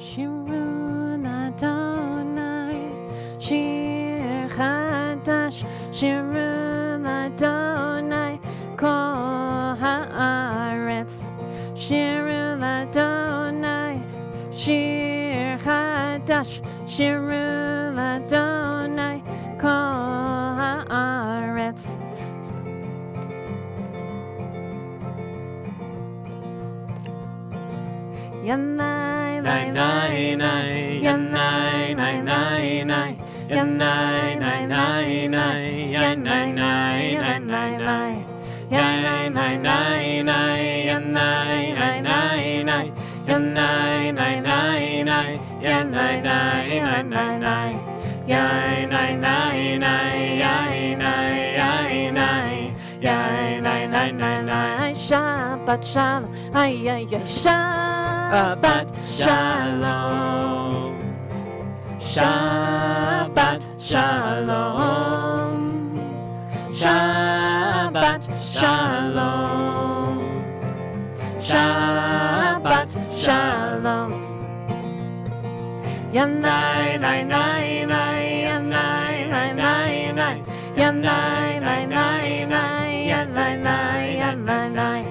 Shirul Adonai, Shir Chadash, Shirul Adonai, Kol Haaretz, Shirul Adonai, Shir Chadash, Shirul Adonai, Kol Haaretz. Yanai, nai, nai, nai, yanai, nai, nai, nai, yanai, nai, nai, nai, yanai, nai, nai, nai, nai, yanai, nai, nai, nai, yanai, nai, nai, nai, yanai, nai, nai, nai, yanai, nai, nai, nai, nai, yai, nai, nai, nai, yai, nai, yai, nai, yai, nai, nai, nai, nai, Shabbat Shalom, ay, ay, ay, Shabbat Shalom, Shabbat Shalom, Shabbat Shalom, Shabbat Shalom. Yanai, nai, nai, nai, yanai, nai, nai, nai, yanai, nai, nai, nai, yanai, nai, yanai, nai,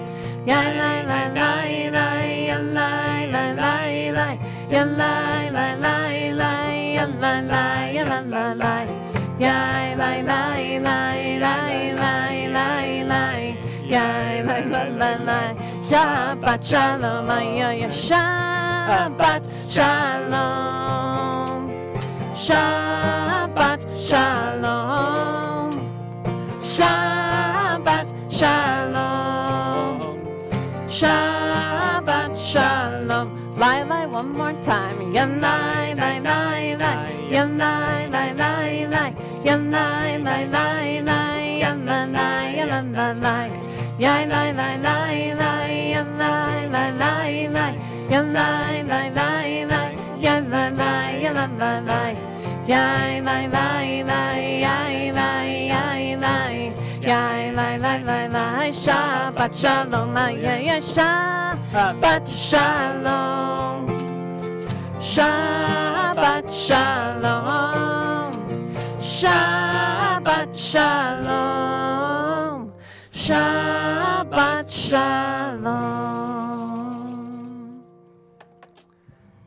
yanai, nai, nai, nai, yanai, nai, nai, nai, yanai, nai, nai, nai, yanai, nai, yanai, nai, yai, nai, nai, nai, nai, nai, nai, nai, yai, nai, nai, nai, nai, Shabbat Shalom, ay, ay, Shabbat Shalom, Shabbat Shalom, Shabbat Shalom, Shabbat Shalom. Lie, lie, one more time. Yanai, nai, nai, nai, yanai, nai, nai, nai, yanai, nai, nai, nai, yanai, nai, yanai, nai, yai, nai, nai, nai, nai, yanai, nai, nai, nai, yanai, nai, nai, nai, yanai, nai, yanai, nai, yai, nai, nai, nai, yai, nai, yai, nai, yai, nai, nai, nai, nai, Shabbat Shalom, ay, ay, ay, Shabbat Shalom, Shabbat Shalom, Shabbat Shalom, Shabbat Shalom.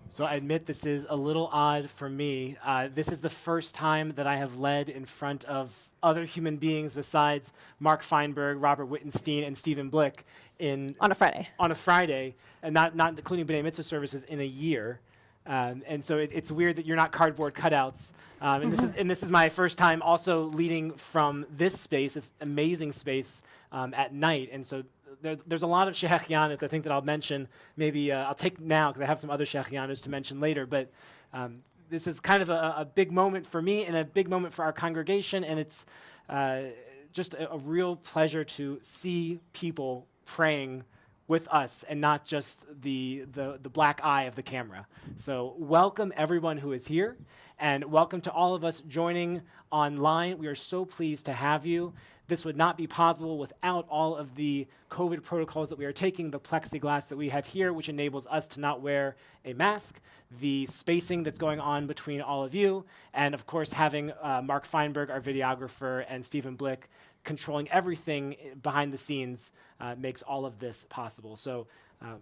So I admit this is a little odd for me. This is the first time that I have led in front of other human beings besides Mark Feinberg, Robert Wittenstein, and Stephen Blick On a Friday, and not including B'nai Mitzvah services in a year. And so it's weird that you're not cardboard cutouts. And this is my first time also leading from this space, this amazing space at night. And so there's a lot of shehechianas I think that I'll mention. Maybe I'll take now because I have some other shehechianas to mention later. But this is kind of a big moment for me and a big moment for our congregation. And it's just a real pleasure to see people praying with us and not just the black eye of the camera. So welcome everyone who is here, and welcome to all of us joining online. We are so pleased to have you. This would not be possible without all of the COVID protocols that we are taking, the plexiglass that we have here, which enables us to not wear a mask, the spacing that's going on between all of you, and of course having Mark Feinberg, our videographer, and Stephen Blick controlling everything behind the scenes makes all of this possible. So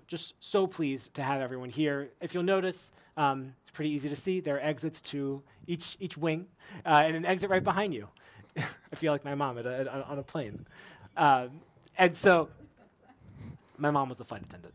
just so pleased to have everyone here. If you'll notice, it's pretty easy to see. There are exits to each wing and an exit right behind you. I feel like my mom on a plane. And so my mom was a flight attendant.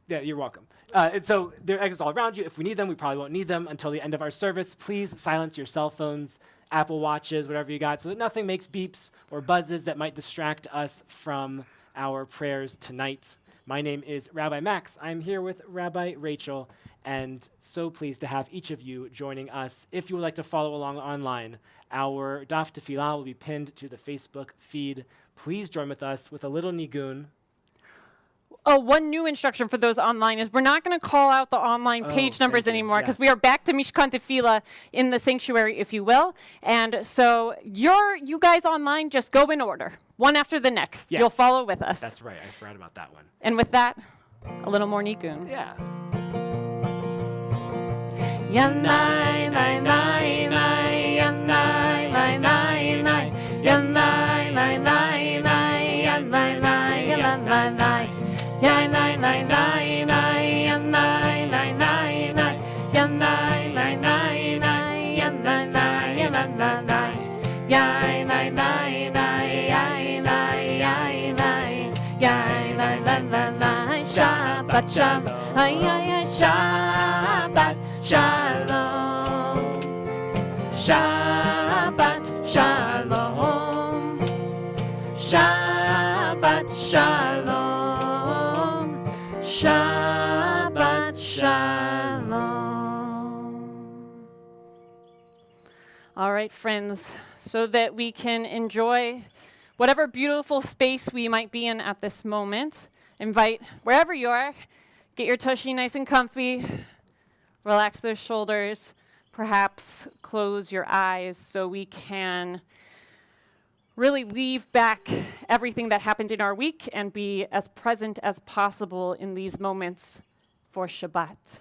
Yeah, you're welcome. And so there are exits all around you. If we need them, we probably won't need them until the end of our service. Please silence your cell phones, Apple Watches, whatever you got, so that nothing makes beeps or buzzes that might distract us from our prayers tonight. My name is Rabbi Max. I'm here with Rabbi Rachel, and so pleased to have each of you joining us. If you would like to follow along online, our Daf Tefillah will be pinned to the Facebook feed. Please join with us with a little nigun. Oh, one new instruction for those online is we're not going to call out the online page numbers anymore because we are back to Mishkan Tefillah in the sanctuary, if you will. And so you guys online, just go in order, one after the next. Yes. You'll follow with us. That's right. I forgot about that one. And with that, a little more nigun. Yeah. Yanai, nai, nai, nai, yanai, nai, nai, nai, yanai, nai, nai, nai, yanai, nai, yanai, nai, yanai, nai, nai, nai, yanai, nai, nai, nai, yanai, nai, nai, nai, yanai, nai, yanai, nai, yai, nai, nai, nai, yai, nai, yai, nai, yai, nai, nai, nai, nai, Shabbat shalom, ay, ay, ay, Shabbat shalom, Shabbat shalom, Shabbat shalom, Shabbat shalom. All right, friends, so that we can enjoy whatever beautiful space we might be in at this moment, invite wherever you are, get your tushy nice and comfy, relax those shoulders, perhaps close your eyes so we can really leave back everything that happened in our week and be as present as possible in these moments for Shabbat.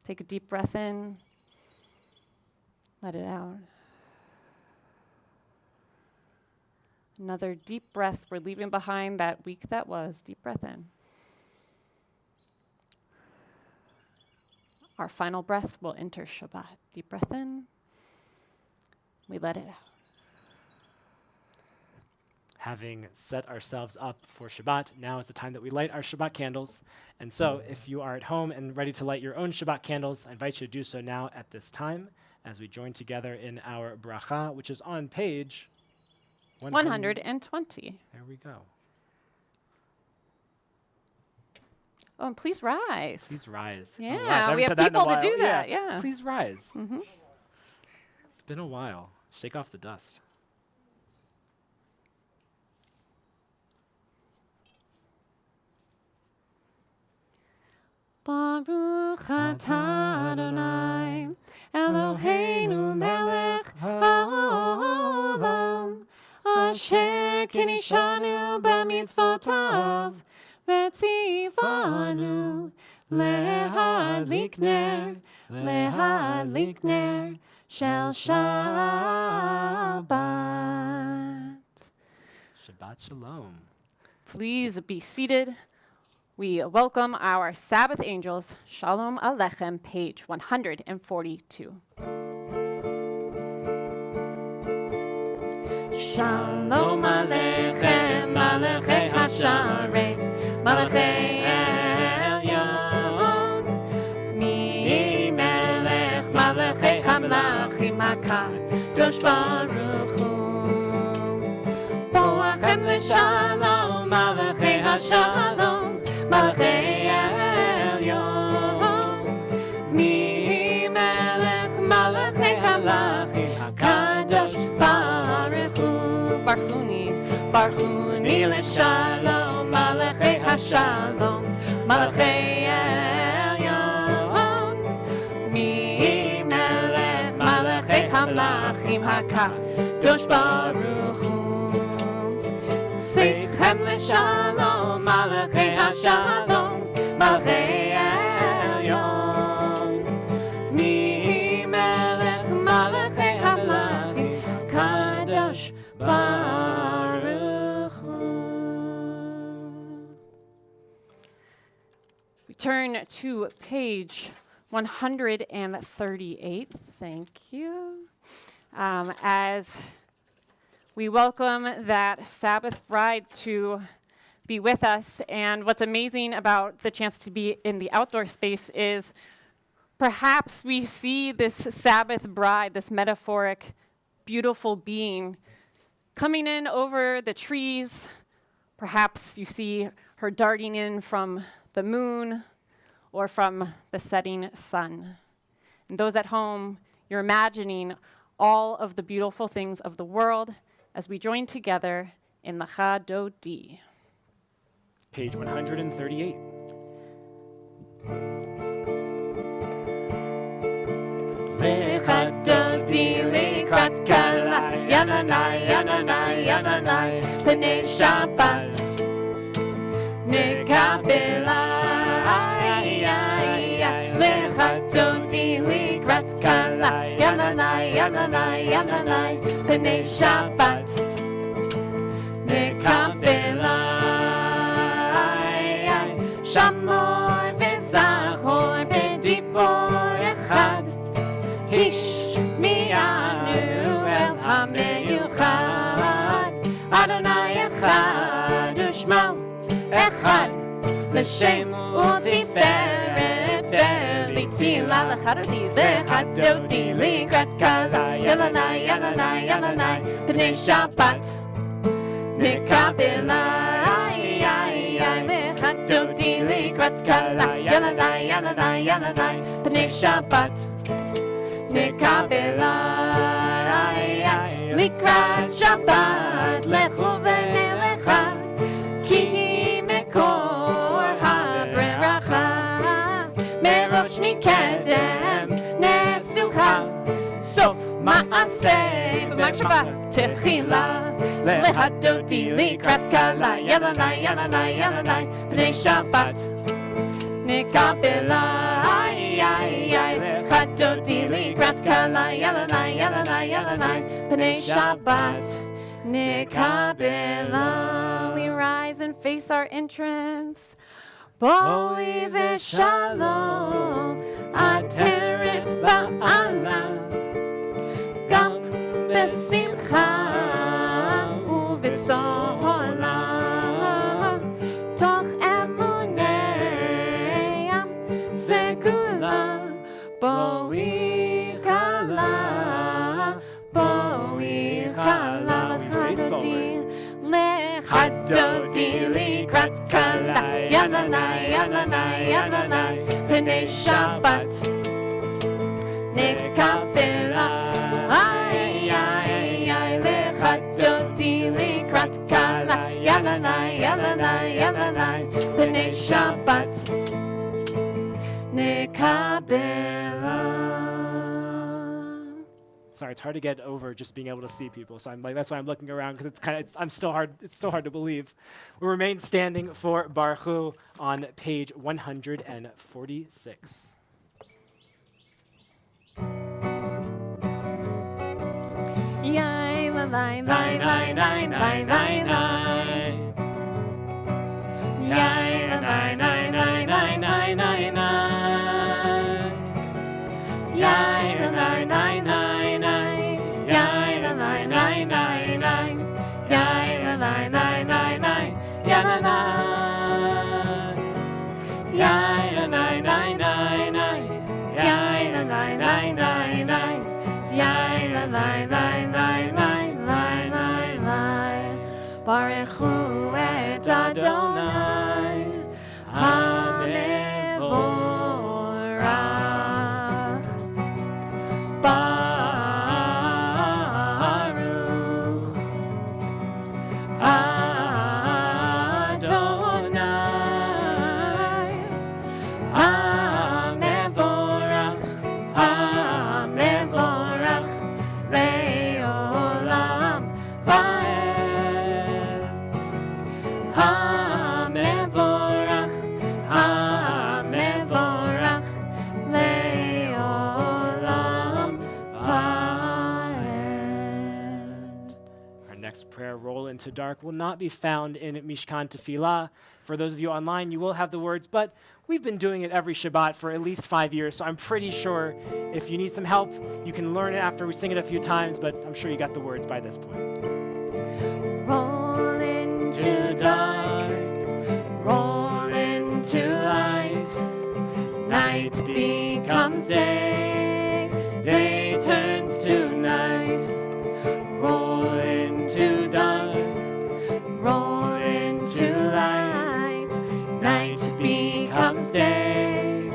Take a deep breath in, let it out. Another deep breath. We're leaving behind that week that was. Deep breath in. Our final breath will enter Shabbat. Deep breath in. We let it out. Having set ourselves up for Shabbat, now is the time that we light our Shabbat candles. And so if you are at home and ready to light your own Shabbat candles, I invite you to do so now at this time as we join together in our bracha, which is on page 120. There we go. Oh, and please rise. Please rise. Yeah, oh, gosh, we have people to do that. Yeah. Please rise. Mm-hmm. It's been a while. Shake off the dust. Baruch atah Adonai, Eloheinu melech haolam, asher kinishanu b'mitzvotav, v'tzivanu lehadlik ner shel Shabbat. Shabbat shalom. Please be seated. We welcome our Sabbath Angels. Shalom Aleichem, page 142. Shalom Aleichem, Malachei Hasharet, Malachei Elyon, Mi Melech, Malachei Hamlachim HaKadosh Baruch Hu. Boachem L'Shalom, Malachei Hashalom, Malachei Elyon, Mi Melech, Malachei Hamlachim HaKadosh Baruch Hu. Barchuni L'Shalom, Malachei Hashalom, Malachei Elyon, Mi Melech, Malachei Hamlachim HaKadosh Baruch Hu. Seitchem L'Shalom, Malachei Hashalom, Malachei Elyon, Mi Melech, Malachei Hamlachim HaKadosh Baruch Hu. We turn to page 138. Thank you. As we welcome that Sabbath bride to be with us. And what's amazing about the chance to be in the outdoor space is perhaps we see this Sabbath bride, this metaphoric, beautiful being coming in over the trees. Perhaps you see her darting in from the moon or from the setting sun. And those at home, you're imagining all of the beautiful things of the world as we join together in Lecha Dodi. Page 138. Lecha Dodi likrat kala, yananai, yananai, yananai, Pnei Shabbat, nekabela, Lecha Dodi Yananai, Yananai, Yananai, B'nei Shabbat, Nekabelai, Shamor v'Zachor b'Dibor Echad, Hishmi'anu-El HaMeyuchad, Adonai Echad U'Shmo Echad, L'Shem U'Tiferet V'Tila L'Chadoti L'Chadoti L'Krat Kala, Yananai, Yananai, Yananai, B'nei Shabbat, Nekabelai, L'Chadoti L'Krat Kala, Yananai, Yananai, Yananai, B'nei Shabbat, Nekabelai, L'Krat Shabbat, Lechu v'Nelecha, Ki hi Mekor HaBreracha, Merosh Mikedem Nesucha, Sof Ma'aseh B'Mag Shabbat Techila, L'Chadoti L'Krat Kala, Yananai, Yananai, Yananai, B'nei Shabbat, Nekabelai, L'Chadoti L'Krat Kala, Yananai, Yananai, Yananai, B'nei Shabbat, Nekabelai. We rise and face our entrance. Boi v'shalom, Ateret ba'ala, Gam b'simcha u'v'tzola, Toch emunei am segula, Boi chala, Boi chala, L'Chadoti L'Krat Kala, Yananai, Yananai, Yananai, B'nei Shabbat, Nekabelai, L'Chadoti L'Krat Kala, Yananai, Yananai, Yananai, B'nei Shabbat, Nekabelai. Sorry, it's hard to get over just being able to see people. So I'm like, that's why I'm looking around, because it's still hard to believe. We remain standing for Baruch Hu on page 146. Yai la lai lai lai lai lai lai lai. Yai la lai lai lai lai lai lai lai. Yai la lai lai lai lai. Yai la lai lai lai lai. Yai la lai lai lai lai. Ya la la. Yai la lai lai lai lai. Yai la lai lai lai lai. Yai la lai lai lai lai lai lai lai. Baruch Hu et Adonai HaMevorach. Baruch Adonai HaMevorach, HaMevorach Le'olam Va'ed. HaMevorach, HaMevorach Le'olam Va'ed. Our next prayer, Roll into Dark, will not be found in Mishkan Tefillah. For those of you online, you will have the words, but we've been doing it every Shabbat for at least 5 years, so I'm pretty sure if you need some help, you can learn it after we sing it a few times, but I'm sure you got the words by this point. Roll into dark, roll into light. Night becomes day, day turns to night. Roll into dark, roll into light. Night becomes day,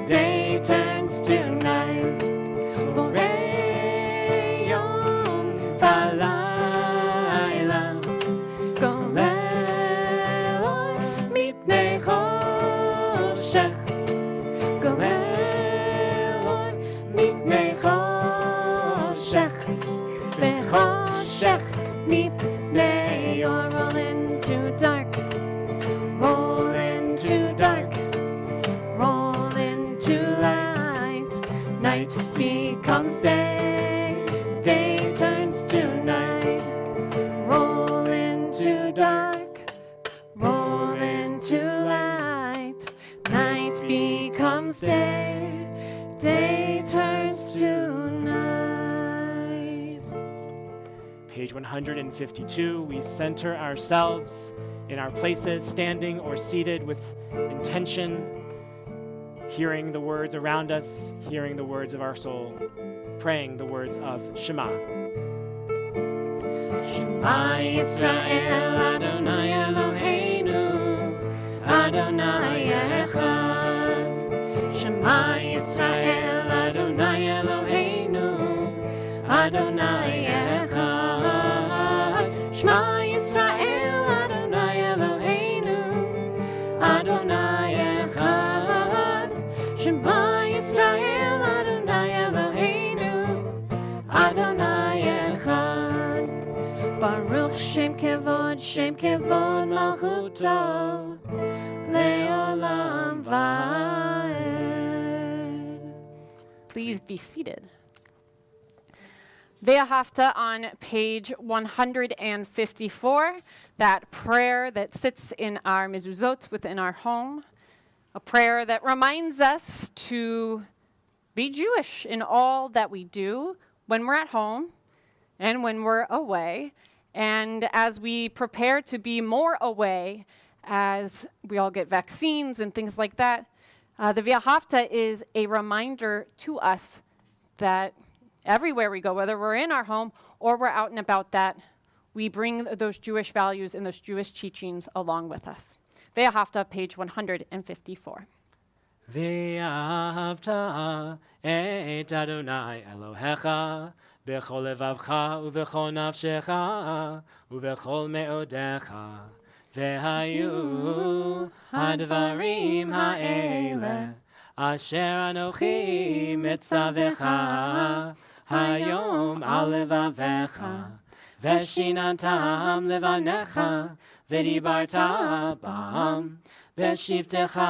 day turns to night. Borei yom v'layla, golelor mipnei choshech, golelor mipnei choshech, vechoshech mipnei or. Roll into dark, roll into dark, roll into light. Night becomes day, becomes day, day turns to night. Page 152, we center ourselves in our places, standing or seated with intention, hearing the words around us, hearing the words of our soul, praying the words of Shema. Shema Yisrael Adonai Eloheinu Adonai Echad. Shema Yisrael Adonai Eloheinu Adonai Echad. Shema Yisrael Adonai Eloheinu Adonai Echad. Shema Yisrael Adonai Eloheinu Adonai Echad. Baruch Shem Kevod Malchuto Le'olam Va'ed. Please be seated. Ve'ahavta on page 154, that prayer that sits in our mezuzot within our home, a prayer that reminds us to be Jewish in all that we do when we're at home and when we're away. And as we prepare to be more away, as we all get vaccines and things like that, the Ve'ahavta is a reminder to us that everywhere we go, whether we're in our home or we're out and about, that we bring those Jewish values and those Jewish teachings along with us. Ve'ahavta, page 154. Ve'ahavta et Adonai Elohecha b'chol levavcha u'b'chol nafshecha u'b'chol me'odecha ve'hayu hadvarim ha'ele asher anochi mitzavecha hayom al levavecha ve'shinantam levanecha ve'dibarta bam ve'shivtecha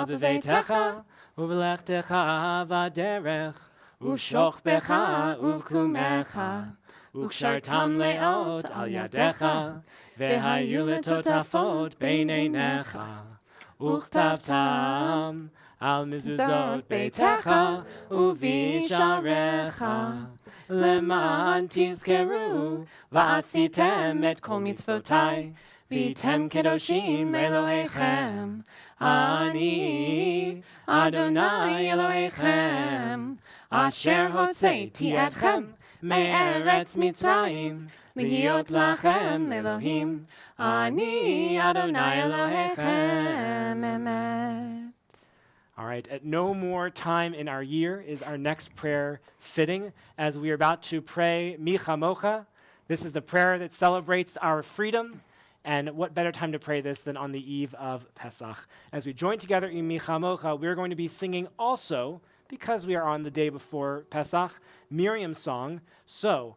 b'veitecha u'v'lechtecha v'derech u'shochbecha u'v'kumecha u'kshartam le'ot al yadecha ve'hayu letotafot beineinecha u'chtavtam al mezuzot beitecha u'visharecha leman tizkeru va'asitem et kol mitzvotai v'tem kedoshim Elohechem ani Adonai Elohechem asher hotzeiti etchem me'eretz Mitzrayim lihiot lachem Elohim ani Adonai Elohechem emet. All right, at no more time in our year is our next prayer fitting, as we are about to pray Mi Chamocha. This is the prayer that celebrates our freedom, and what better time to pray this than on the eve of Pesach. As we join together in Mi Chamocha, we're going to be singing also, because we are on the day before Pesach, Miriam's song. So,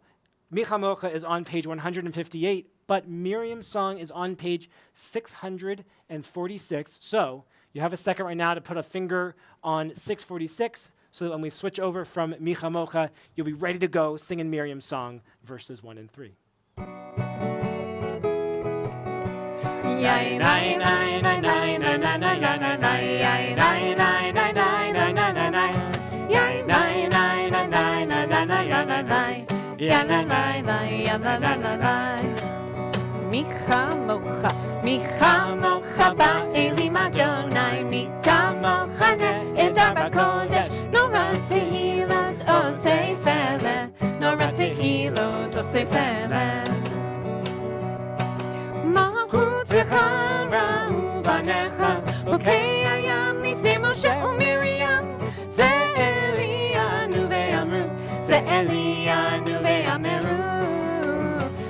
Mi Chamocha is on page 158, but Miriam's song is on page 646. So, you have a second right now to put a finger on 646, so that when we switch over from Mi Chamocha, you'll be ready to go singing Miriam's song, verses 1 and 3. Mi chamocha ba'elim Adonai, mi kamocha ne'edar b'kodesh, nora tehilot osei fele, nora tehilot osei fele. Malchutecha ra'u banecha, bokei hayam lifnei Moshe u'Miriam, ze Eliyanu ve'amru, ze Eliyanu ve'ameru,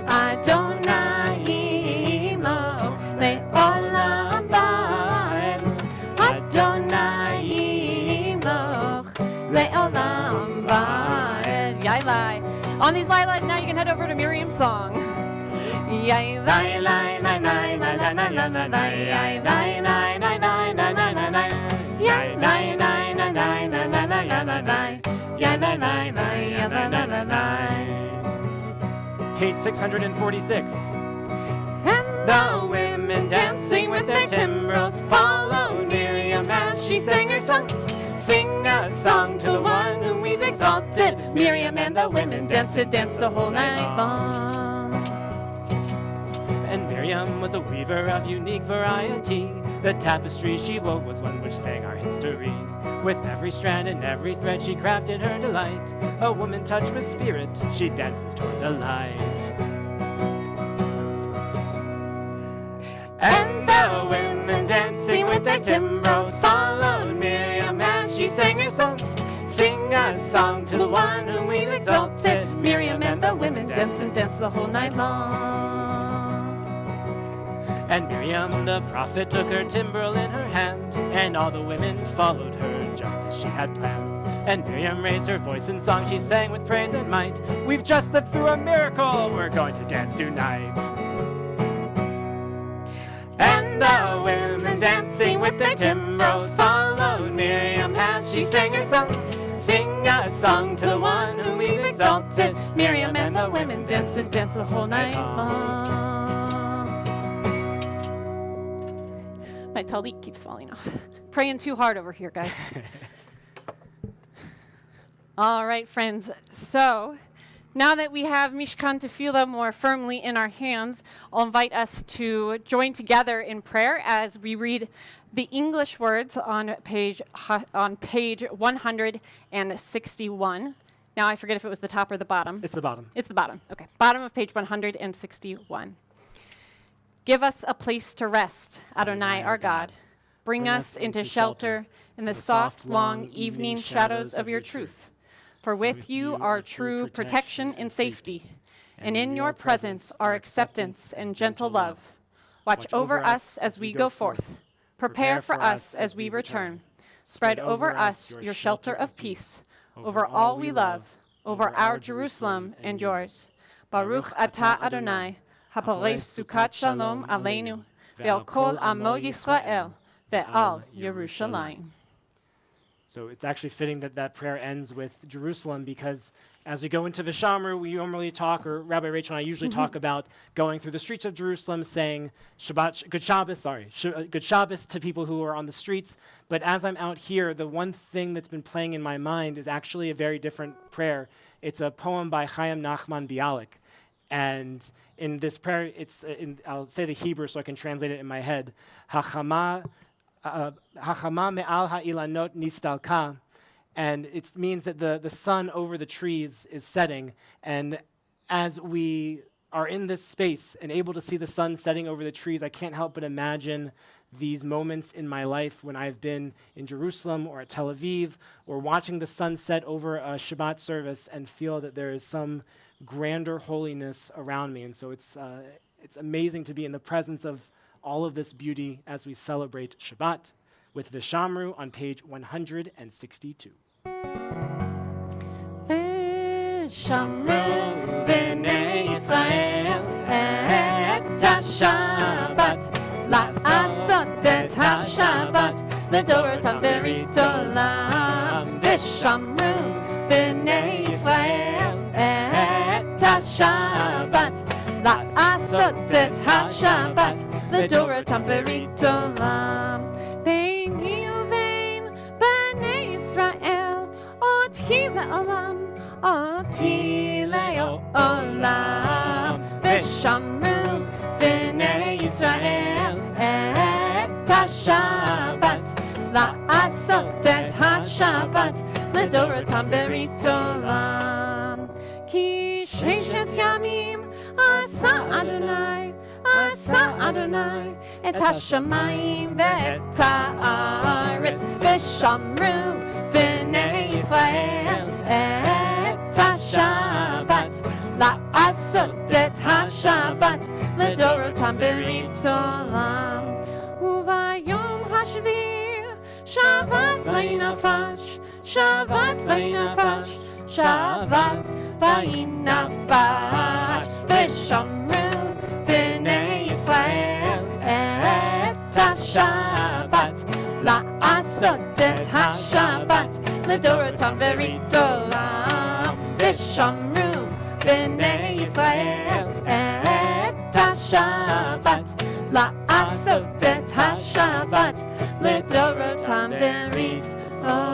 Adonai imoch le'olam va'ed, Adonai imoch le'olam va'ed. Yailai. On these lilacs, now you can head over to Miriam's song. Yailai, lai, lai, lai, lai, lai, lai, lai, lai, lai, yailai, lai, lai, lai, lai, lai, lai, lai, yailai, lai, lai, lai, lai, lai, lai, lai, lai, lai, yailai, lai, lai, lai, lai, lai, lai. Page 646. And the women dancing with their timbrels followed Miriam Miriam as she sang her song. Sing a song to the one whom we've exalted. Miriam and the women danced the whole night long. And Miriam was a weaver of unique variety. The tapestry she wove was one which sang our history. With every strand and every thread she crafted her delight. A woman touched with spirit, she dances toward the light. And the women dancing with their timbrels followed Miriam as she sang her song. Sing a song to the one whom we've exalted. Miriam and the women danced the whole night long. And Miriam the prophet took her timbrel in her hand, and all the women followed her just as she had planned. And Miriam raised her voice in song, she sang with praise and might. We've just slipped through a miracle, we're going to dance tonight. And the women dancing with their timbrels followed Miriam as she sang her song. Sing a song to the one whom we've exalted. Miriam and the women danced the whole night long. My talit keeps falling off. Praying too hard over here, guys. All right, friends. So now that we have Mishkan Tefillah more firmly in our hands, I'll invite us to join together in prayer as we read the English words on page 161. Now I forget if it was the top or the bottom. It's the bottom. It's the bottom. Okay. Bottom of page 161. Give us a place to rest, Adonai our God. Bring us into shelter in the soft, long evening shadows of your truth. For with you are true protection and safety, and in your presence are acceptance and gentle love. Watch over us as we go forth. Prepare for us as we return. Spread over us your shelter of peace, over all we love, over our Jerusalem and yours. Baruch atah Adonai, haporei sukat shalom aleinu, ve'al kol amo Yisrael, ve'al Yerushalayim. So it's actually fitting that that prayer ends with Jerusalem, because as we go into Vishamru, we normally talk, or Rabbi Rachel and I usually talk about going through the streets of Jerusalem, saying Good Shabbos to people who are on the streets. But as I'm out here, the one thing that's been playing in my mind is actually a very different prayer. It's a poem by Chaim Nachman Bialik. And in this prayer, I'll say the Hebrew so I can translate it in my head. Hachama me'al ha'ilanot nistalka, and it means that the sun over the trees is setting, and as we are in this space and able to see the sun setting over the trees, I can't help but imagine these moments in my life when I've been in Jerusalem or at Tel Aviv or watching the sun set over a Shabbat service and feel that there is some grander holiness around me. And so it's amazing to be in the presence of all of this beauty as we celebrate Shabbat with Vishamru on page 162. Vishamru b'nei Yisrael et ha-Shabbat, la'asot et ha-Shabbat, l'dorotam berit olam. Vishamru b'nei Yisrael et ha-Shabbat, la'asot et ha-Shabbat, l'dorotam berit olam. Beini uvein b'nei Yisrael, oti le'olam, oti le'olam. Vishamru b'nei Yisrael et ha-Shabbat, la'asot et ha-Shabbat, l'dorotam berit olam. Ki sheshet yamim asa Adonai, et ha-shamayim ve'et ha'aretz. Vishamru b'nei Yisrael et ha-Shabbat, la'asot et ha-Shabbat, l'dorotam berit olam. Uvayom hashvi, Shabbat vayinafash, Shabbat vayinafash, Shabbat vayinafash. Vishamru b'nei Yisrael et ha-Shabbat, la'asot et ha-Shabbat, l'dorotam berit olam. Vishamru b'nei Yisrael et ha-Shabbat, la'asot et ha-Shabbat, l'dorotam time then reached around.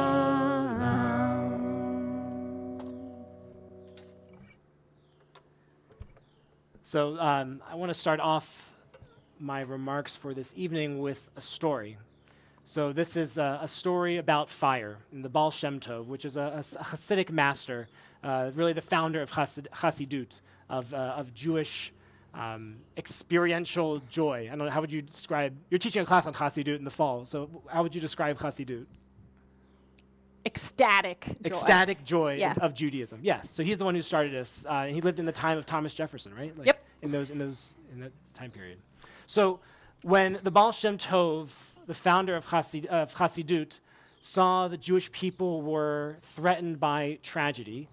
So I want to start off my remarks for this evening with a story. So this is a story about fire in the Baal Shem Tov, which is a Hasidic master, really the founder of Hasidut, of Jewish experiential joy. I don't know, how would you describe, you're teaching a class on Hasidut in the fall, so how would you describe Hasidut? Ecstatic joy. Ecstatic joy Yeah. of Judaism. Yes. So he's the one who started this. He lived in the time of Thomas Jefferson, right? Like Yep. In that time period. So when the Baal Shem Tov, the founder of Hasidut, saw the Jewish people were threatened by tragedy,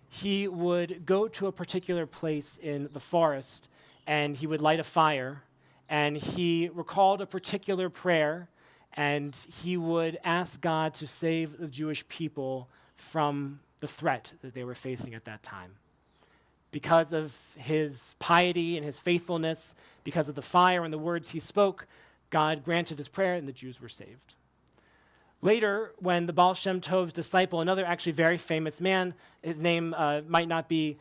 he would go to a particular place in the forest and he would light a fire and he recalled a particular prayer and he would ask God to save the Jewish people from the threat that they were facing at that time. Because of his piety and his faithfulness, because of the fire and the words he spoke, God granted his prayer and the Jews were saved. Later, when the Baal Shem Tov's disciple, another actually very famous man, his name might not be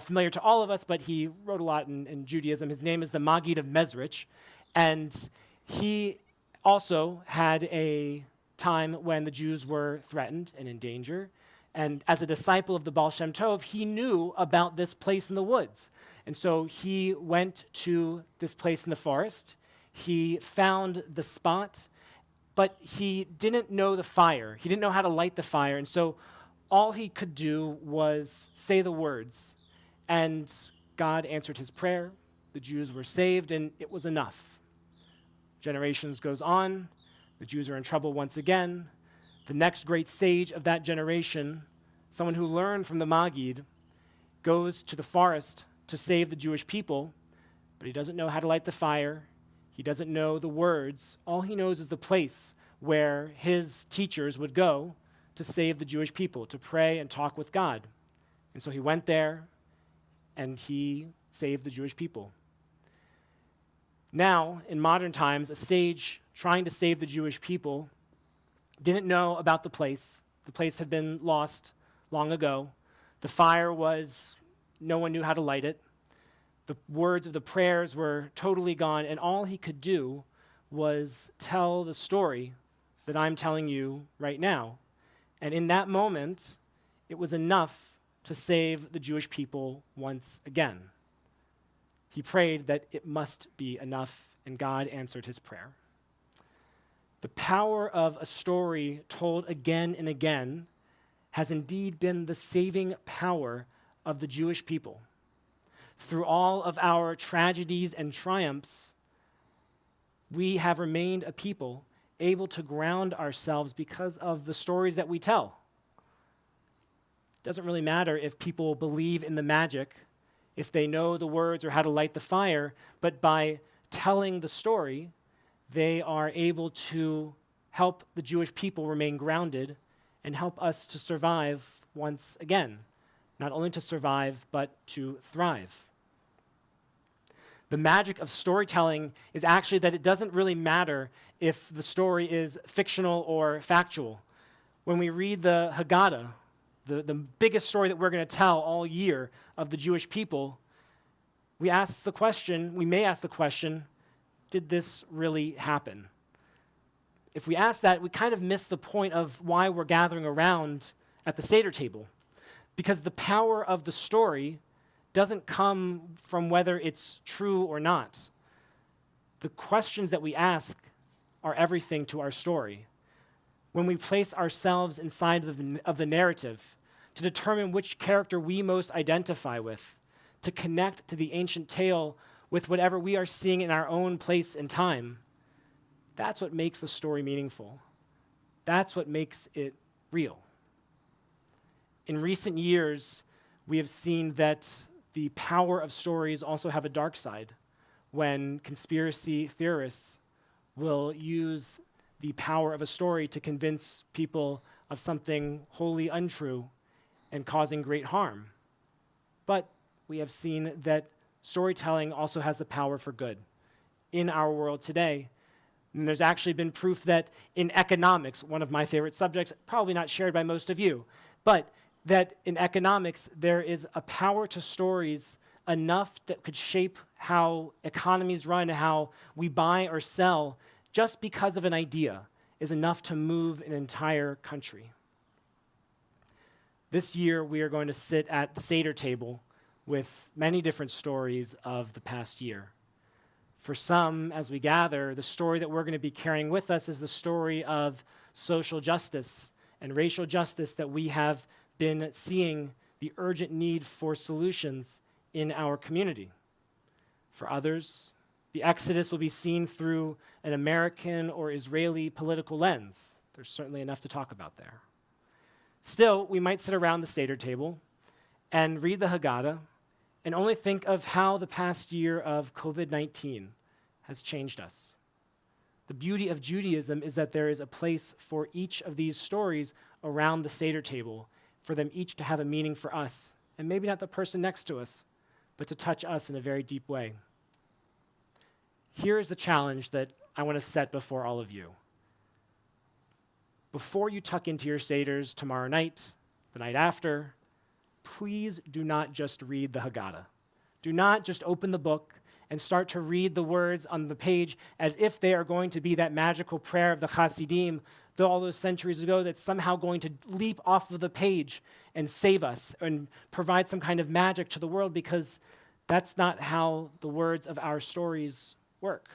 familiar to all of us, but he wrote a lot in Judaism. His name is the Maggid of Mezrich, and he also had a time when the Jews were threatened and in danger. And as a disciple of the Baal Shem Tov, he knew about this place in the woods. And so he went to this place in the forest. He found the spot, but he didn't know the fire. He didn't know how to light the fire. And so all he could do was say the words. And God answered his prayer. The Jews were saved, and it was enough. Generations goes on. The Jews are in trouble once again. The next great sage of that generation, someone who learned from the Maggid, goes to the forest to save the Jewish people, but he doesn't know how to light the fire. He doesn't know the words. All he knows is the place where his teachers would go to save the Jewish people, to pray and talk with God. And so he went there, and he saved the Jewish people. Now, in modern times, a sage trying to save the Jewish people didn't know about the place. The place had been lost long ago. The fire was, no one knew how to light it. The words of the prayers were totally gone, and all he could do was tell the story that I'm telling you right now. And in that moment, it was enough to save the Jewish people once again. He prayed that it must be enough, and God answered his prayer. The power of a story told again and again has indeed been the saving power of the Jewish people. Through all of our tragedies and triumphs, we have remained a people able to ground ourselves because of the stories that we tell. It doesn't really matter if people believe in the magic, if they know the words or how to light the fire, but by telling the story, they are able to help the Jewish people remain grounded and help us to survive once again. Not only to survive, but to thrive. The magic of storytelling is actually that it doesn't really matter if the story is fictional or factual. When we read the Haggadah, the biggest story that we're going to tell all year of the Jewish people, we may ask the question, did this really happen? If we ask that, we kind of miss the point of why we're gathering around at the Seder table. Because the power of the story doesn't come from whether it's true or not. The questions that we ask are everything to our story. When we place ourselves inside of the narrative to determine which character we most identify with, to connect to the ancient tale with whatever we are seeing in our own place and time, that's what makes the story meaningful. That's what makes it real. In recent years, we have seen that the power of stories also have a dark side when conspiracy theorists will use the power of a story to convince people of something wholly untrue and causing great harm. But we have seen that storytelling also has the power for good. In our world today, And there's actually been proof that in economics, one of my favorite subjects, probably not shared by most of you, but that in economics, there is a power to stories enough that could shape how economies run, how we buy or sell, just because of an idea is enough to move an entire country. This year, we are going to sit at the Seder table with many different stories of the past year. For some, as we gather, the story that we're going to be carrying with us is the story of social justice and racial justice that we have been seeing the urgent need for solutions in our community. For others, the Exodus will be seen through an American or Israeli political lens. There's certainly enough to talk about there. Still, we might sit around the Seder table and read the Haggadah and only think of how the past year of COVID-19 has changed us. The beauty of Judaism is that there is a place for each of these stories around the Seder table, for them each to have a meaning for us, and maybe not the person next to us, but to touch us in a very deep way. Here is the challenge that I want to set before all of you. Before you tuck into your Seders tomorrow night, the night after, please do not just read the Haggadah. Do not just open the book and start to read the words on the page as if they are going to be that magical prayer of the Hasidim all those centuries ago that's somehow going to leap off of the page and save us and provide some kind of magic to the world, because that's not how the words of our stories work.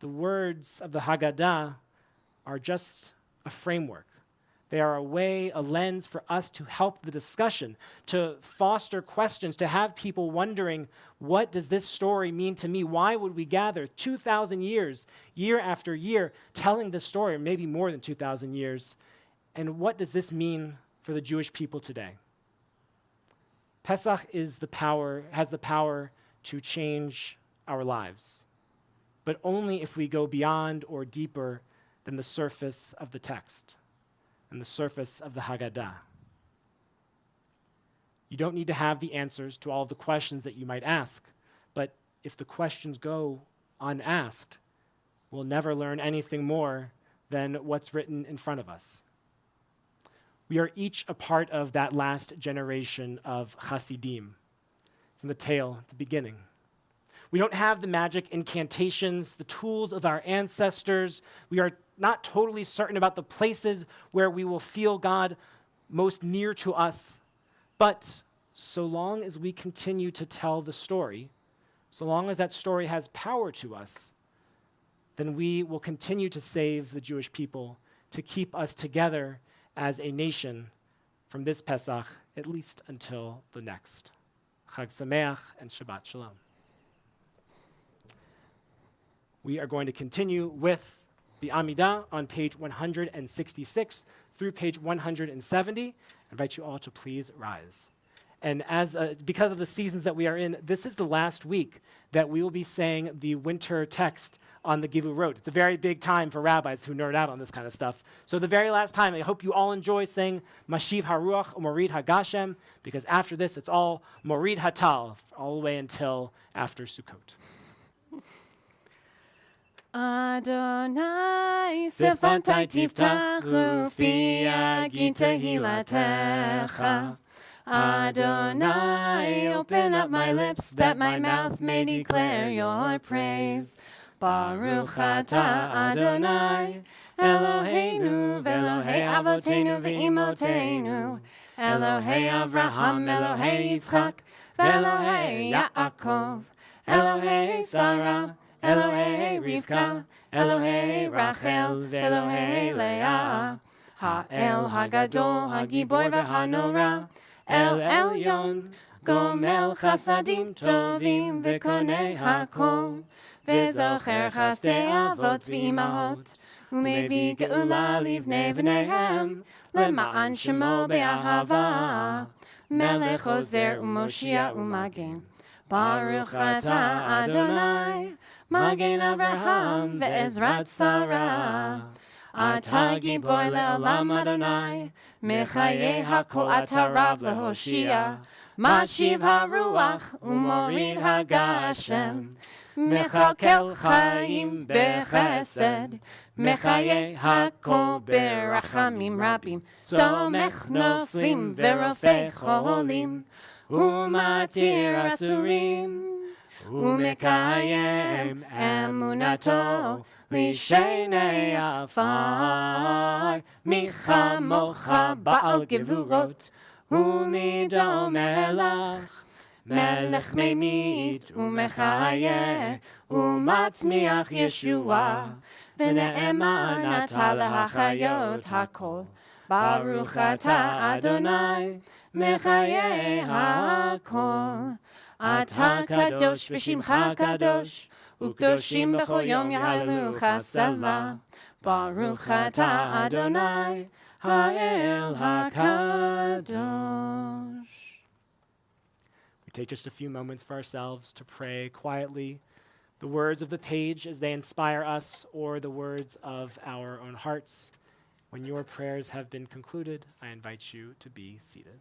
The words of the Haggadah are just a framework. They are a way, a lens for us to help the discussion, to foster questions, to have people wondering, what does this story mean to me? Why would we gather 2,000 years, year after year, telling this story, or maybe more than 2,000 years? And what does this mean for the Jewish people today? Pesach has the power to change our lives, but only if we go beyond or deeper than the surface of the text and the surface of the Haggadah. You don't need to have the answers to all of the questions that you might ask, but if the questions go unasked, we'll never learn anything more than what's written in front of us. We are each a part of that last generation of Hasidim, from the tale at the beginning. We don't have the magic incantations, the tools of our ancestors. We are not totally certain about the places where we will feel God most near to us. But so long as we continue to tell the story, so long as that story has power to us, then we will continue to save the Jewish people, to keep us together as a nation from this Pesach, at least until the next. Chag Sameach and Shabbat Shalom. We are going to continue with the Amidah on page 166 through page 170. I invite you all to please rise. And because of the seasons that we are in, this is the last week that we will be saying the winter text on the Gilurot. It's a very big time for rabbis who nerd out on this kind of stuff. So the very last time, I hope you all enjoy saying Mashiv HaRuach Morid HaGashem, because after this, it's all Morid HaTal, all the way until after Sukkot. Adonai, Sefantai Tiftachu fi Yagid Tehilatecha. Adonai, open up my lips that my mouth may declare your praise. Baruch atah Adonai, Eloheinu v'Elohei Avoteinu v'Imoteinu, Elohei Avraham, Elohei Yitzchak, v'Elohei Yaakov, Elohei Sarah, Elohei Rivka, Elohei Rachel, v'Elohei Leah, Ha'el Hagadol, Hagibor v'Hanora, El Elyon, Gomel Chasadim Tovim v'Konei Hakol, v'Zocher Chasdei Avot v'Imahot, U'Mevi Geula Livnei V'neihem, Lema'an Shemo Be'ahava, Melech Ozer U'Moshia U'Magen. Baruch atah Adonai, Magen Avraham ve'Ezrat Sarah. אתה גיבור לעולם אדוני, מחיי הכל אתה רב להושיע, משיב הרוח ומוריד הגשם, מכלכל חיים בחסד, מחיי הכל ברחמים רבים, סומך נופלים ורופא חולים, ומתיר אסורים, ומקיים אמונתו לשני עפר, מי כמוך בעל גבורות, ומידו מלך, מלך ממית ומחיה, ומצמיח ישועה, ונאמן אתה להחיות הכל, ברוך אתה אדוני, מחיי הכל. אתה קדוש ושמך קדוש, וקדושים בכל יום יהללוך סלה. ברוך אתה אדוני, האל הקדוש. We take just a few moments for ourselves to pray quietly the words of the page as they inspire us, or the words of our own hearts. When your prayers have been concluded, I invite you to be seated.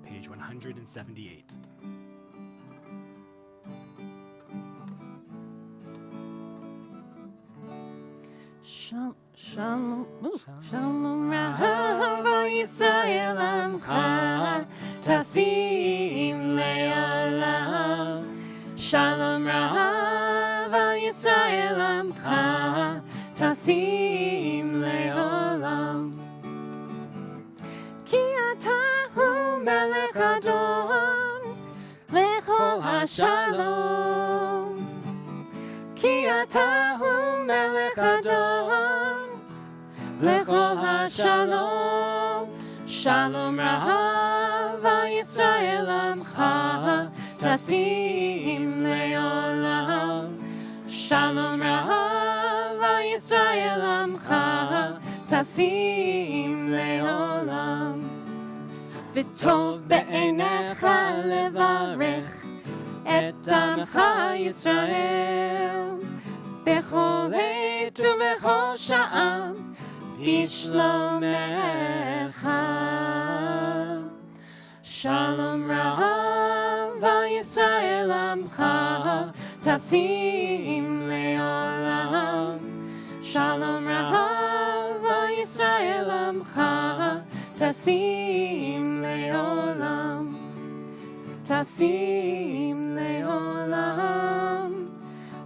Page 178. Shalom, shalom, Rahava Yisrael Amcha, Tasim Le'olam. Shalom, Rahava Yisrael Amcha, Tasim Le'olam. Ki ata hu melech adon, lechol hashalom. Ki ata hu melech adon, lechol hashalom. Shalom rahava Yisrael amcha, tasim le'olam. Shalom rahava Yisrael amcha, tasim le'olam. V'tov be'einecha levarech et amcha Yisrael, bechol עת ובכל שעה, בשלומך. שלום רב על ישראל עמך, תשים לעולם. שלום רב על ישראל עמך, תשים לעולם. תשים לעולם,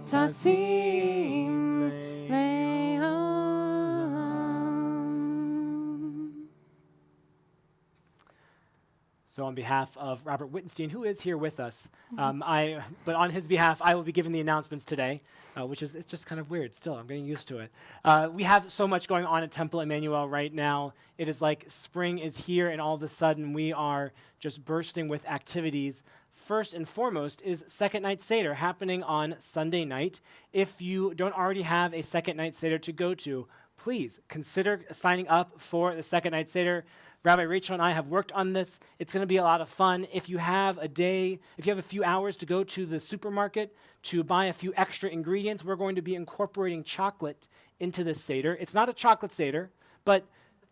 תשים לעולם. So on behalf of Robert Wittenstein, who is here with us, but on his behalf, I will be giving the announcements today, which is it's just kind of weird still. I'm getting used to it. We have so much going on at Temple Emanu-El right now. It is like spring is here, and all of a sudden we are just bursting with activities. First and foremost is Second Night Seder happening on Sunday night. If you don't already have a Second Night Seder to go to, please consider signing up for the Second Night Seder. Rabbi Rachel and I have worked on this. It's going to be a lot of fun. If you have a few hours to go to the supermarket to buy a few extra ingredients, we're going to be incorporating chocolate into this Seder. It's not a chocolate Seder, but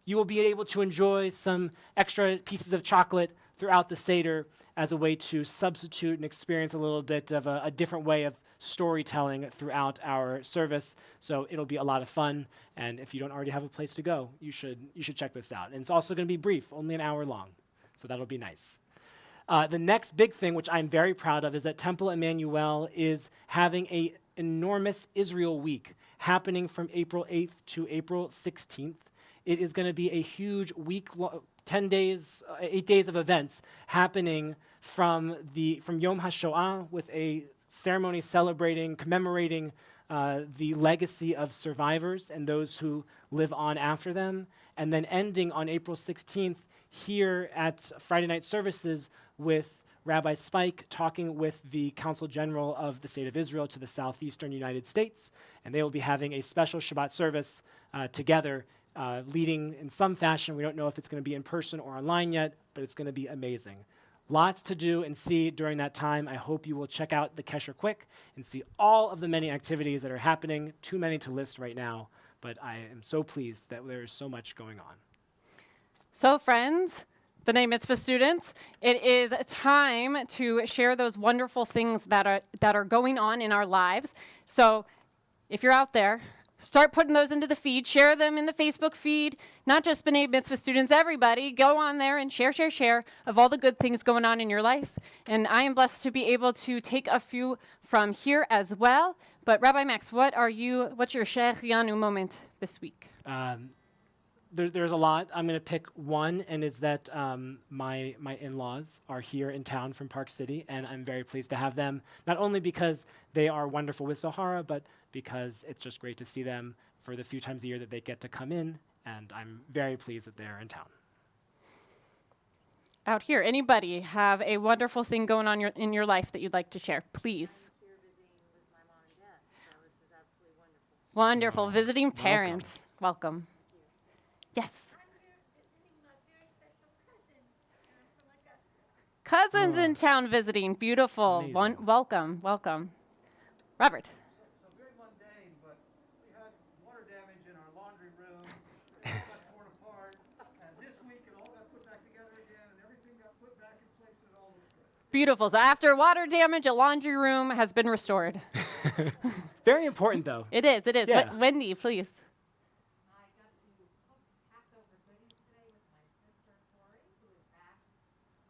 you will be able to enjoy some extra pieces of chocolate throughout the Seder as a way to substitute and experience a little bit of a different way of storytelling throughout our service. So it'll be a lot of fun, and if you don't already have a place to go, you should check this out. And it's also going to be brief, only an hour long, so that'll be nice. The next big thing, which I'm very proud of, is that Temple Emanu-El is having an enormous Israel week happening from April 8th to April 16th. It is going to be a huge week, 8 days of events happening from Yom HaShoah with a ceremony commemorating the legacy of survivors and those who live on after them, and then ending on April 16th here at Friday night services with Rabbi Spike talking with the Council General of the State of Israel to the southeastern United States, and they will be having a special Shabbat service together, leading in some fashion. We don't know if it's going to be in person or online yet, but it's going to be amazing. Lots to do and see during that time. I hope you will check out the Kesher Quick and see all of the many activities that are happening. Too many to list right now, but I am so pleased that there is so much going on. So friends, B'nai Mitzvah students, it is time to share those wonderful things that are going on in our lives. So if you're out there, start putting those into the feed, share them in the Facebook feed, not just B'nai Mitzvah students, everybody. Go on there and share of all the good things going on in your life. And I am blessed to be able to take a few from here as well. But Rabbi Max, what's your Shechianu moment this week? There's a lot. I'm going to pick one, and it's that my in-laws are here in town from Park City, and I'm very pleased to have them, not only because they are wonderful with Zohara, but because it's just great to see them for the few times a year that they get to come in, and I'm very pleased that they're in town. Out here, anybody have a wonderful thing going on in your life that you'd like to share? Please. I'm here visiting with my mom and dad, so this is absolutely wonderful. Wonderful. Visiting parents. Welcome. Yes. I'm here visiting my very special cousins from Augusta. Cousins in town visiting. Beautiful. Amazing. Welcome. Robert. So very mundane, but we had water damage in our laundry room. It all got torn apart. And this week it all got put back together again, and everything got put back in place, and it all looks good. Beautiful. So after water damage, a laundry room has been restored. Very important, though. It is. Yeah. Wendy, please. I got to cook Passover goodies today with my sister Tori, who is back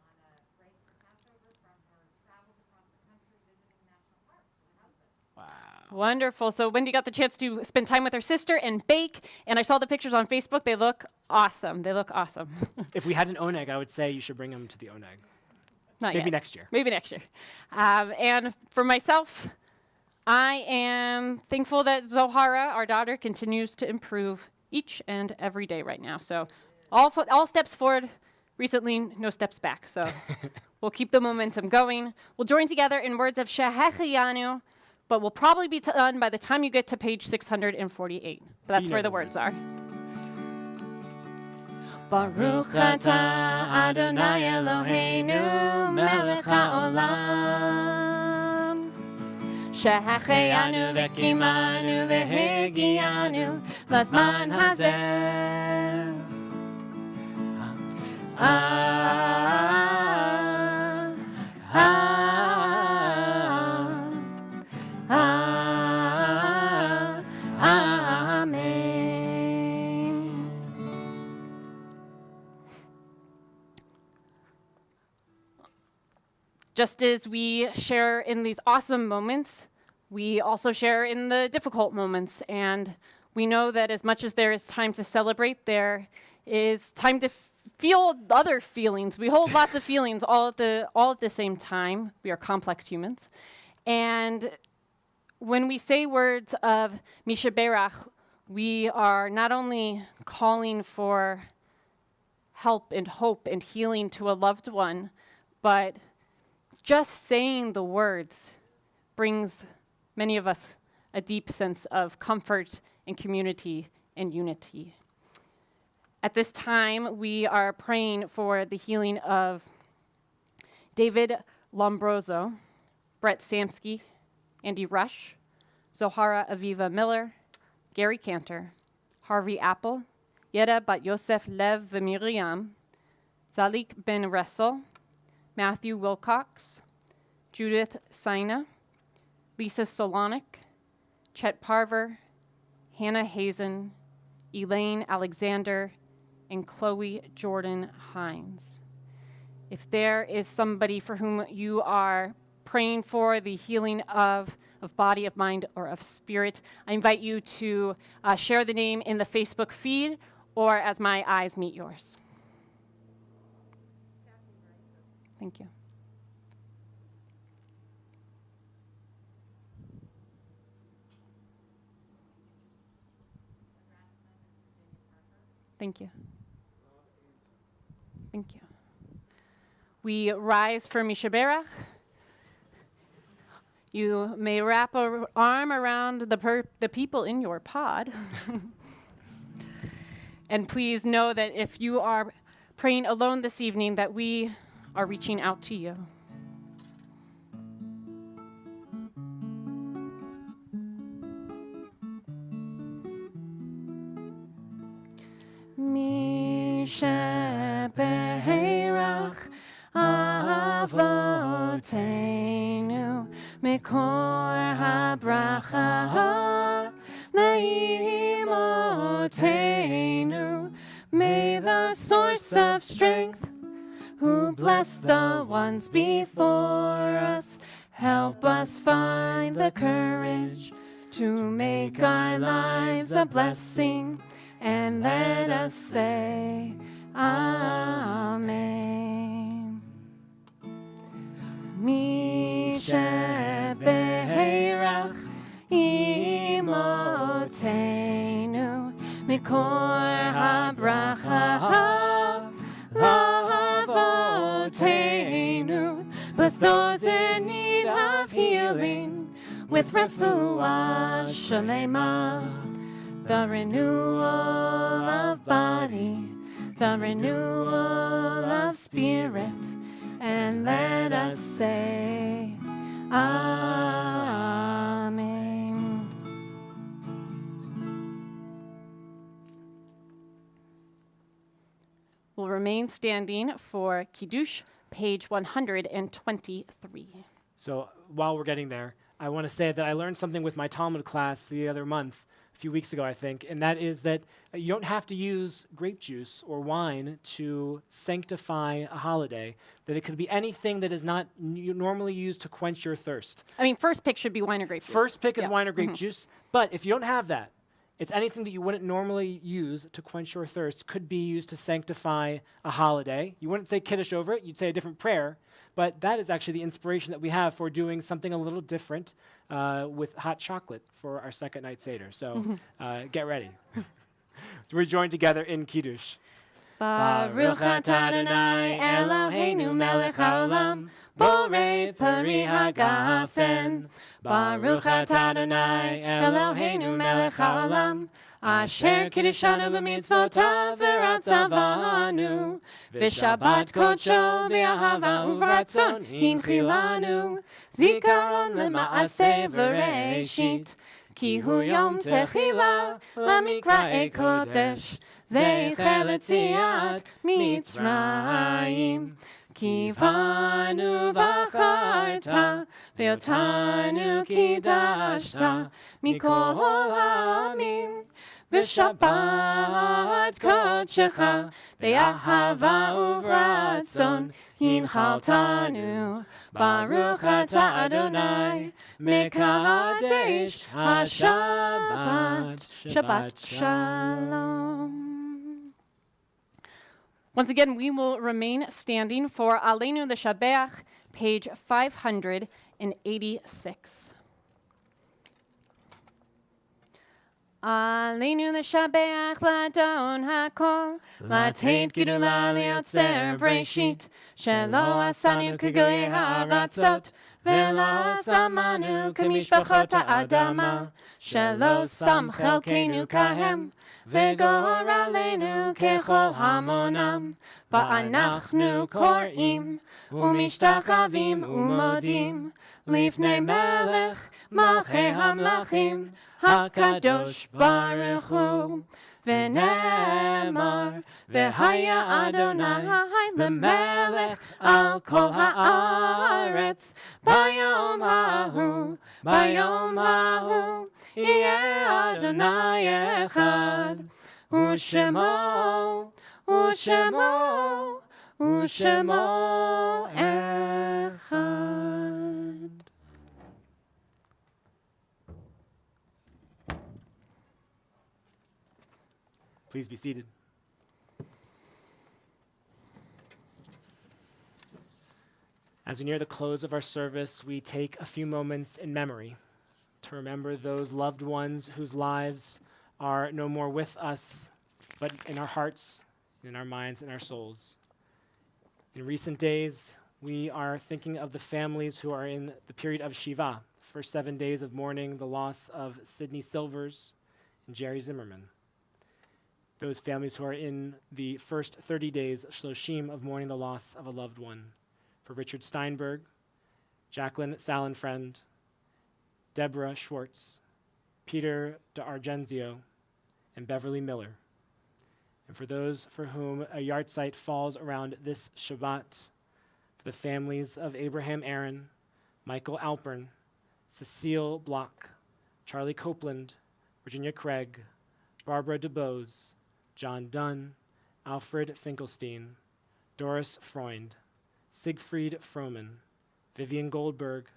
on a break for Passover from her travels across the country visiting national parks with her husband. Wow. Wonderful. So Wendy got the chance to spend time with her sister and bake, and I saw the pictures on Facebook. They look awesome. If we had an oneg, I would say you should bring them to the oneg. Not Maybe yet. next year. Maybe next year. And for myself, I am thankful that Zohara, our daughter, continues to improve each and every day right now. So all steps forward, recently no steps back. So we'll keep the momentum going. We'll join together in words of Shehechianu, but we'll probably be done by the time you get to page 648. But that's where the words are. Baruch atah Adonai Eloheinu melech haolam shehechianu v'kimanu v'hegianu lazman hazeh Just as we share in these awesome moments, we also share in the difficult moments. And we know that as much as there is time to celebrate, there is time to feel other feelings. We hold lots of feelings all at the same time. We are complex humans. And when we say words of Mishaberach, we are not only calling for help and hope and healing to a loved one, but just saying the words brings many of us a deep sense of comfort and community and unity. At this time, we are praying for the healing of David Lombroso, Brett Samsky, Andy Rush, Zohara Aviva Miller, Gary Cantor, Harvey Apple, Yeda Bat Yosef Lev V'Miriam, Zalik Ben Ressel, Matthew Wilcox, Judith Sina, Lisa Solonik, Chet Parver, Hannah Hazen, Elaine Alexander, and Chloe Jordan Hines. If there is somebody for whom you are praying for the healing of body, of mind, or of spirit, I invite you to share the name in the Facebook feed or as my eyes meet yours. Thank you. Thank you. Thank you. We rise for Mishaberach. You may wrap an arm around the people in your pod. And please know that if you are praying alone this evening, that we are reaching out to you. Mishaberach Avoteinu Mikor habracha Leimotenu. May the source of strength, who blessed the ones before us, help us find the courage to make our lives a blessing, and let us say Amen. Mishaberach Imotenu Mikor habracha Lavotenu. Bless those in need of healing with refuah shalema, the renewal of body, the renewal of spirit, and let us say Amen. We'll remain standing for Kiddush, page 123. So while we're getting there, I want to say that I learned something with my Talmud class the other month, a few weeks ago, I think, and that is that you don't have to use grape juice or wine to sanctify a holiday, that it could be anything that is not normally used to quench your thirst. I mean, first pick should be wine or grape juice. First pick is Yeah. wine or grape juice, but if you don't have that, it's anything that you wouldn't normally use to quench your thirst, could be used to sanctify a holiday. You wouldn't say Kiddush over it, you'd say a different prayer, but that is actually the inspiration that we have for doing something a little different with hot chocolate for our second night Seder. So get ready. We're joined together in Kiddush. Baruch atah Adonai Eloheinu melech haolam, borei peri hagafen. Baruch atah Adonai Eloheinu melech haolam, asher kiddushanu b'mitzvotav v'ratzavanu, v'shabbat kodsho b'ahava uv'ratzon hinchilanu, zikaron l'ma'aseh v'reishit, ki hu yom techila lamikra'ei kodesh, zecher letziat Mitzrayim. Kivanu v'acharta, ve'otanu kidashta, mikol ha'amim, v'shabbat kodshecha, be'ahava uv'ratzon, hinchaltanu. Baruch atah Adonai, mekadesh haShabbat. Shabbat shalom. Once again, we will remain standing for Aleinu l'Shabeach, page 586. Aleinu l'Shabeach l'Adon HaKol, l'Teit Gidula l'Yotzer Breshit, shelo asanu k'goyei ha'aratzot, ve'lo samanu k'mishpachot ha'adama, shelo sam chelkeinu kahem, ve'gor aleinu kechol hamonam, va'anachnu kor'im, u'mishtachavim u'modim, lifnei melech malchei hamlachim, HaKadosh Baruch Hu, v'nemar, v'haya Adonai l'melech al kol ha'aretz, bayom hahu, yeh Adonai echad, u'shemo echad. Please be seated. As we near the close of our service, we take a few moments in memory to remember those loved ones whose lives are no more with us, but in our hearts, in our minds, and our souls. In recent days, we are thinking of the families who are in the period of Shiva, first 7 days of mourning the loss of Sidney Silvers and Jerry Zimmerman. Those families who are in the first 30 days, Shloshim, of mourning the loss of a loved one. For Richard Steinberg, Jacqueline Salenfriend, Deborah Schwartz, Peter DeArgenzio, and Beverly Miller. And for those for whom a yahrzeit falls around this Shabbat, for the families of Abraham Aaron, Michael Alpern, Cecile Block, Charlie Copeland, Virginia Craig, Barbara DeBose, John Dunn, Alfred Finkelstein, Doris Freund, Siegfried Froman, Vivian Goldberg,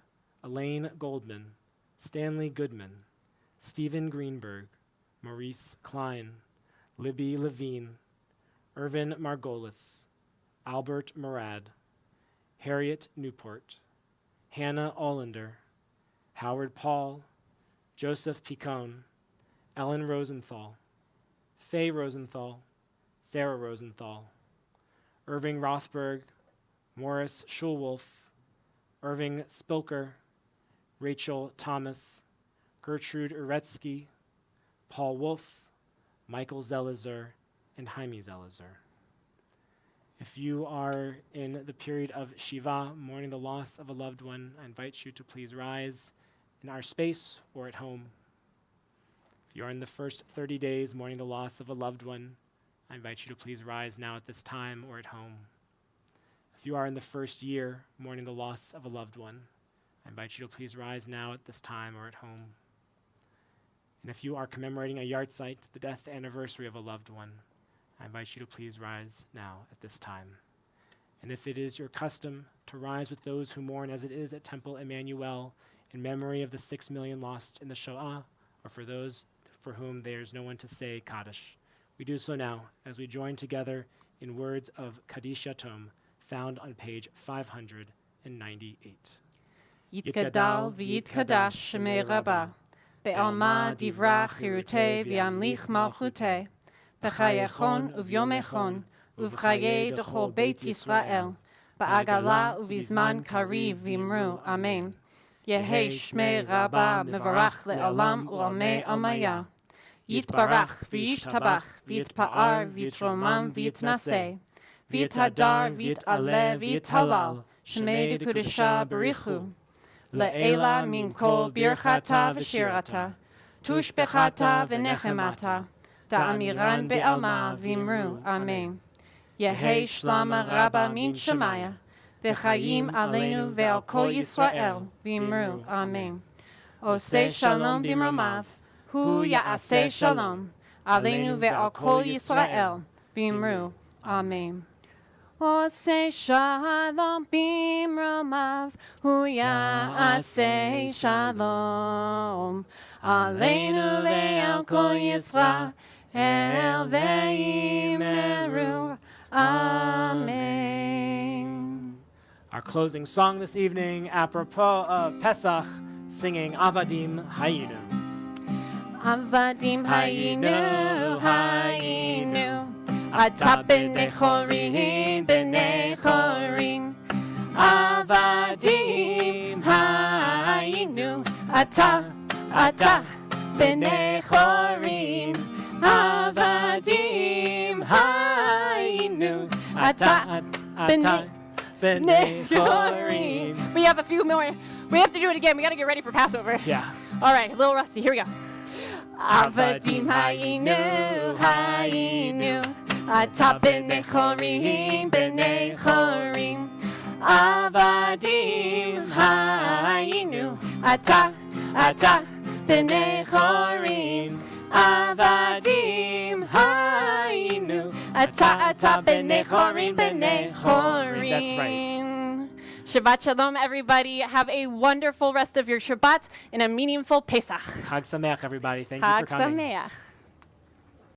Elaine Goldman, Stanley Goodman, Stephen Greenberg, Maurice Klein, Libby Levine, Irvin Margolis, Albert Murad, Harriet Newport, Hannah Allender, Howard Paul, Joseph Picone, Ellen Rosenthal, Faye Rosenthal, Sarah Rosenthal, Irving Rothberg, Morris Schulwolf, Irving Spilker, Rachel Thomas, Gertrude Uretsky, Paul Wolf, Michael Zelizer, and Jaime Zelizer. If you are in the period of Shiva, mourning the loss of a loved one, I invite you to please rise in our space or at home. If you are in the first 30 days mourning the loss of a loved one, I invite you to please rise now at this time or at home. If you are in the first year mourning the loss of a loved one, I invite you to please rise now at this time or at home. And if you are commemorating a yahrzeit, the death anniversary of a loved one, I invite you to please rise now at this time. And if it is your custom to rise with those who mourn, as it is at Temple Emanu-El, in memory of the 6 million lost in the Shoah, or for those for whom there's no one to say Kaddish, we do so now as we join together in words of Kaddish Yatom, found on page 598. Yitgadal v'yitkadash shemei Rabbah, be'alma divrach chirutei v'yamlich malchutei, b'chayechon uvyomechon, uvchaye d'chol Beit Yisrael, ba'agala uvizman kariv v'imru, Amen. Yehei shmei Rabbah mevarach le'olam u'amei amaya. Yitbarach v'yishtabach v'yitpa'ar v'yitromam v'yitnaseh, v'yithadar v'yit'aleh v'yithalal, shmei d'kudesha barichu. Le'ela min kol birchata v'shirata, tushbechata v'nechemata, da'amiran be'alma v'imru, Amen. Yehei shlama Rabbah min shemaya, v'chayim aleinu ve'al kol Yisrael, v'imru, Amen. Oseh shalom b'mromav, hu ya'aseh shalom, aleinu ve'al kol Yisrael, v'imru, Amen. Oseh shalom b'mromav, hu ya'aseh shalom, aleinu ve'al kol Yisrael, ve'imru, Amen. Our closing song this evening, apropos of Pesach, singing Avadim Hayinu. Avadim hayinu, hayinu, ata b'nei chorim, b'nei chorim. Avadim hayinu, ata b'nei chorim. Avadim hayinu, ata b'nei chorim. We have a few more. We have to do it again. We got to get ready for Passover. Yeah. All right, a little rusty. Here we go. Avadim hayinu, hayinu, ata b'nei chorim, b'nei chorim. Avadim hayinu, ata b'nei chorim. Avadim hayinu, ata b'nei chorim, b'nei chorim. That's right. Shabbat Shalom, everybody. Have a wonderful rest of your Shabbat and a meaningful Pesach. Chag Sameach, everybody. Thank you for coming. Chag Sameach.